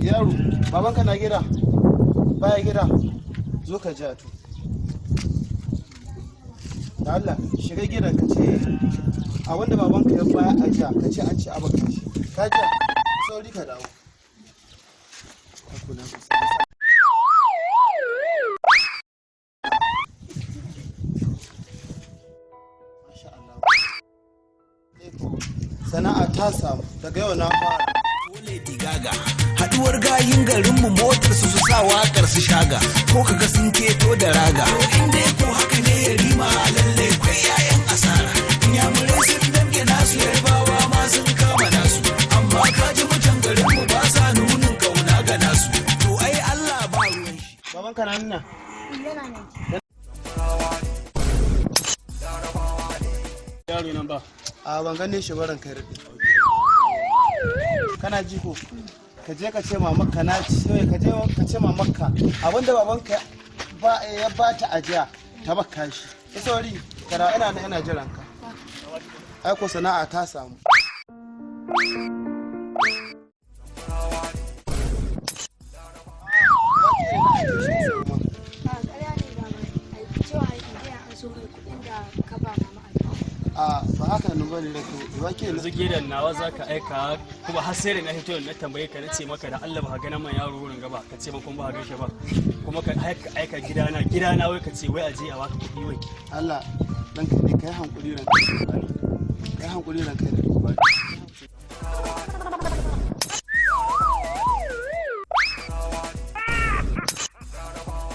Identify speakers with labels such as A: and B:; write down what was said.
A: Yaro, babanka na gida? Baya gida? Zo ka ji to. Da Allah, shiga gidan ka ce a wanda babanka ya baya a ja ka ce an ce abaka shi. Ka ja, sauri ka dawo. Sana'a ta samu daga yau na fara.
B: Lady Gaga haduwar gayin garinmu motar su sa wakar su shaga ko kaga sun keto da raga to inda ko haka ne ya rima lalle kai yayan asara inyamurai sun damke nasu yarbawa ma sun kama nasu amma kaji mutan garinmu ba sa nunin kauna ga nasu to ai Allah ba ruwan shi.
A: Baban ka nan nan?
C: Yana nan.
A: Yaro nan ba. A ban gane shi baran kai rade. Kana ji ko? Ka je ka ce mamakka na ce ka je ka ce mamakka abinda babanka ya bata ajiya ta baka shi. Ki sauri kara ina jiran ka. Ai ko sana'a ta samu. Ba haka nan bane rake wake
D: yanzu gidan nawa zaka aika kuma har sai da na fito na tambaye ka nace maka da Allah ba ganin man yaro wurin gaba ka ce man kun ba ga shi ba kuma ka aika gidana wai ka ce wai aje a waka kudi wai
A: Allah dan kai hankuri ranka kai hankuri ranka